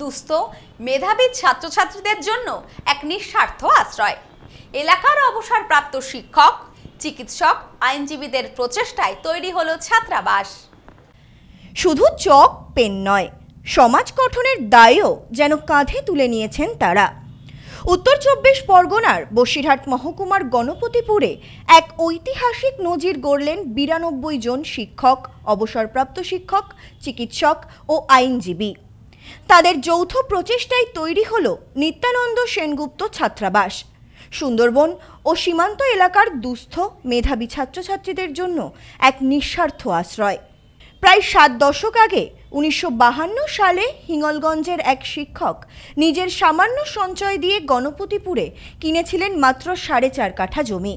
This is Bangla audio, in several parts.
দুস্থ মেধাবী ছাত্রছাত্রীদের জন্য এক নিঃস্বার্থ আশ্রয়। এলাকার অবসরপ্রাপ্ত শিক্ষক, চিকিৎসক, আইনজীবীদের প্রচেষ্টায় তৈরি হলো ছাত্রাবাস। শুধু চক পেন নয়, সমাজ গঠনের দায়ও যেন কাঁধে তুলে নিয়েছেন তারা। উত্তর 24 পরগনার বসিরহাট মহকুমার গণপতিপুরে এক ঐতিহাসিক নজির গড়লেন 92 জন শিক্ষক, অবসরপ্রাপ্ত শিক্ষক, চিকিৎসক ও আইনজীবী। তাদের যৌথ প্রচেষ্টায় তৈরি হলো নিত্যানন্দ সেনগুপ্ত ছাত্রাবাস। সুন্দরবন ও সীমান্ত এলাকার দুস্থ মেধাবী ছাত্রছাত্রীদের জন্য এক নিঃস্বার্থ আশ্রয়। প্রায় 7 দশক আগে 1952 সালে হিঙ্গলগঞ্জের এক শিক্ষক নিজের সামান্য সঞ্চয় দিয়ে গণপতিপুরে কিনেছিলেন মাত্র 4.5 কাঠা জমি।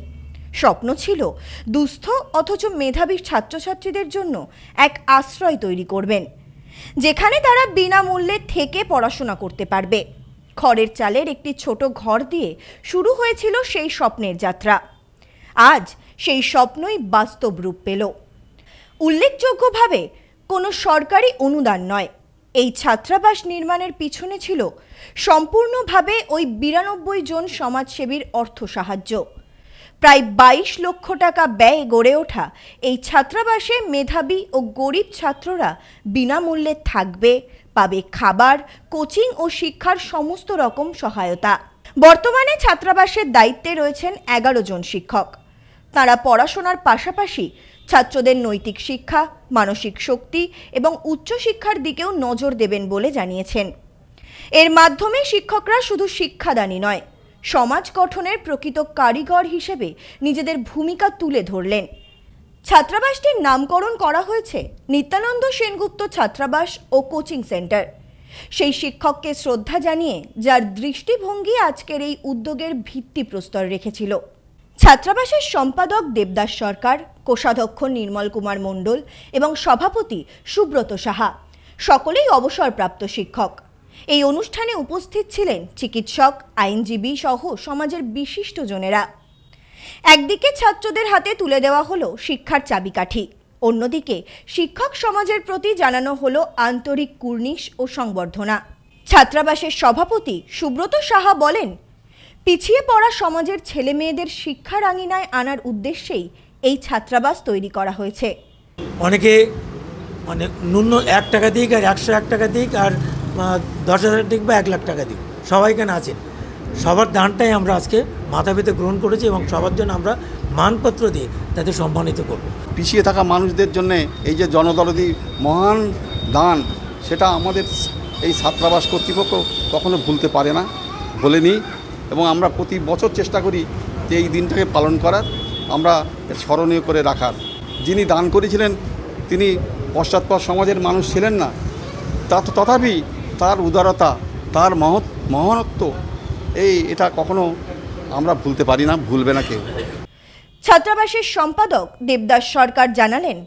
স্বপ্ন ছিল দুস্থ অথচ মেধাবী ছাত্রছাত্রীদের জন্য এক আশ্রয় তৈরি করবেন, যেখানে তারা বিনামূল্যে থেকে পড়াশোনা করতে পারবে। খড়ের চালের একটি ছোট ঘর দিয়ে শুরু হয়েছিল সেই স্বপ্নের যাত্রা। আজ সেই স্বপ্নই বাস্তব রূপ পেল। উল্লেখযোগ্যভাবে কোনো সরকারি অনুদান নয়, এই ছাত্রাবাস নির্মাণের পিছনে ছিল সম্পূর্ণভাবে ওই 92 জন সমাজসেবীর অর্থ সাহায্য। প্রায় 22 লক্ষ টাকা ব্যয়ে গড়ে ওঠা এই ছাত্রাবাসে মেধাবী ও গরিব ছাত্ররা বিনামূল্যে থাকবে, পাবে খাবার, কোচিং ও শিক্ষার সমস্ত রকম সহায়তা। বর্তমানে ছাত্রাবাসের দায়িত্বে রয়েছেন 11 জন শিক্ষক। তারা পড়াশোনার পাশাপাশি ছাত্রদের নৈতিক শিক্ষা, মানসিক শক্তি এবং উচ্চশিক্ষার দিকেও নজর দেবেন বলে জানিয়েছেন। এর মাধ্যমে শিক্ষকরা শুধু শিক্ষাদানই নয়, সমাজ গঠনের প্রকৃত কারিগর হিসেবে নিজেদের ভূমিকা তুলে ধরলেন। ছাত্রাবাসটির নামকরণ করা হয়েছে নিত্যানন্দ সেনগুপ্ত ছাত্রাবাস ও কোচিং সেন্টার। সেই শিক্ষককে শ্রদ্ধা জানিয়ে, যার দৃষ্টিভঙ্গি আজকের এই উদ্যোগের ভিত্তিপ্রস্তর রেখেছিল। ছাত্রাবাসের সম্পাদক দেবদাস সরকার, কোষাধ্যক্ষ নির্মল কুমার মণ্ডল এবং সভাপতি সুব্রত সাহা সকলেই অবসরপ্রাপ্ত শিক্ষক। এই অনুষ্ঠানে উপস্থিত ছিলেন চিকিৎসক, আইনজীবী সহ সমাজের বিশিষ্ট জনেরা। একদিকে ছাত্রদের হাতে তুলে দেওয়া হলো শিক্ষার চাবিকাঠি, অন্যদিকে শিক্ষক সমাজের প্রতি জানানো হলো আন্তরিক কুর্নিশ ও সংবর্ধনা। ছাত্রাবাসের সভাপতি সুব্রত সাহা বলেন, পিছিয়ে পড়া সমাজের ছেলে মেয়েদের শিক্ষার আঙিনায় আনার উদ্দেশ্যেই এই ছাত্রাবাস তৈরি করা হয়েছে। অনেকে ন্যূন 1 টাকা দিক আর 101 টাকা দিক আর 10,000 দিক বা 1 লাখ টাকা দিক, সবাই এখানে আছেন। সবার দানটাই আমরা আজকে মাথা পেতে গ্রহণ করেছি এবং সবার জন্য আমরা মানপত্র দিয়ে তাদের সম্মানিত করব। পিছিয়ে থাকা মানুষদের জন্য এই যে জনদরদি মহান দান, সেটা আমাদের এই ছাত্রাবাস কর্তৃপক্ষ কখনো ভুলতে পারে না, বলেনি। এবং আমরা প্রতি বছর চেষ্টা করি যে এই দিনটাকে পালন করার, আমরা স্মরণীয় করে রাখার। যিনি দান করেছিলেন তিনি পশ্চাৎপদ সমাজের মানুষ ছিলেন না, তথাপি তার উদারতা, তার মহত্ব এটা কখনো আমরা ভুলতে পারি না, ভুলবে না কেউ। ছাত্রাবাসের সম্পাদক দেবদাস সরকার জানালেন,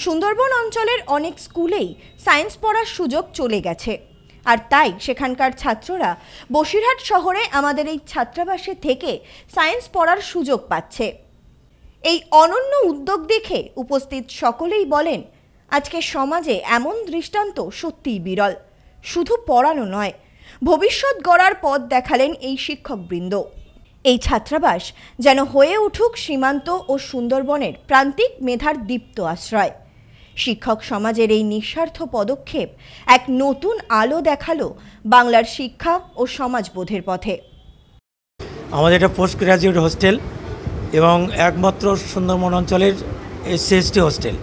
সুন্দরবন অঞ্চলের অনেক স্কুলেই সায়েন্স পড়ার সুযোগ চলে গেছে, আর তাই সেখানকার ছাত্ররা বসিরহাট শহরে আমাদের এই ছাত্রাবাসে থেকে সায়েন্স পড়ার সুযোগ পাচ্ছে। এই অনন্য উদ্যোগ দেখে উপস্থিত সকলেই বলেন, আজকে সমাজে এমন দৃষ্টান্ত সত্যিই বিরল। শুধু পড়ানো নয়, ভবিষ্যৎ গড়ার পথ দেখালেন এই শিক্ষকবৃন্দ। এই ছাত্রাবাস যেন হয়ে উঠুক সীমান্ত ও সুন্দরবনের প্রান্তিক মেধার দীপ্ত আশ্রয়। শিক্ষক সমাজের এই নিঃস্বার্থ পদক্ষেপ এক নতুন আলো দেখালো বাংলার শিক্ষা ও সমাজবোধের পথে। আমাদের এটা পোস্ট গ্রাজুয়েট হোস্টেল এবং একমাত্র সুন্দরবন অঞ্চলের SC/ST হোস্টেল।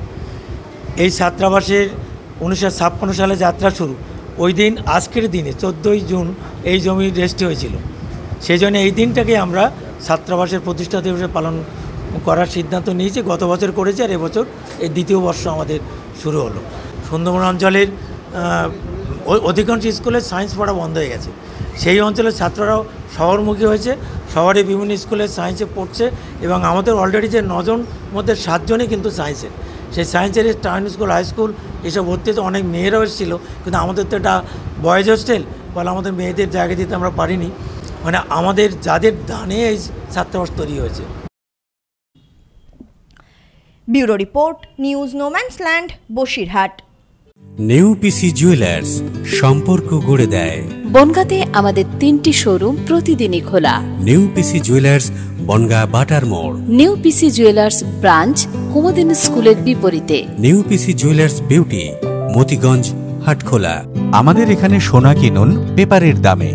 এই ছাত্রাবাসের 1956 সালে যাত্রা শুরু। ওই দিন আজকের দিনে 14ই জুন এই জমি রেজিস্ট্রি হয়েছিল। সেই জন্য এই দিনটাকে আমরা ছাত্রাবাসের প্রতিষ্ঠা দিবসে পালন করার সিদ্ধান্ত নিয়েছি। গত বছর করেছি, আর এবছর এই 2য় বর্ষ আমাদের শুরু হলো। সুন্দরবন অঞ্চলের অধিকাংশ স্কুলে সায়েন্স পড়া বন্ধ হয়ে গেছে। সেই অঞ্চলের ছাত্ররাও শহরমুখী হয়েছে, শহরে বিভিন্ন স্কুলে সায়েন্সে পড়ছে এবং আমাদের অলরেডি যে 9 জন মধ্যে 7 জনই কিন্তু সায়েন্সের। সেই সায়েন্সের টাউন স্কুল, হাই স্কুল এসব ভর্তি হতে অনেক মেয়েরাও এসেছিল, কিন্তু আমাদের তো এটা বয়েজ হোস্টেল, বলে আমাদের মেয়েদের জায়গা দিতে আমরা পারিনি। মানে আমাদের যাদের দানে এই ছাত্রাবাস তৈরি হয়েছে। Bureau report, news no man's land, Basirhat. New PC jewellers, সম্পর্ক গড়ে দেয়। বনগাঁতে আমাদের 3টি শোরুম প্রতিদিনই খোলা। নিউ পিসি জুয়েলার্স, বনগাঁ বাটার মোড়। New PC jewellers branch, Kumudini স্কুলের বিপরীতে। New PC jewellers beauty, Motiganj, Hatkhola. আমাদের এখানে সোনা কিনুন পেপারের দামে।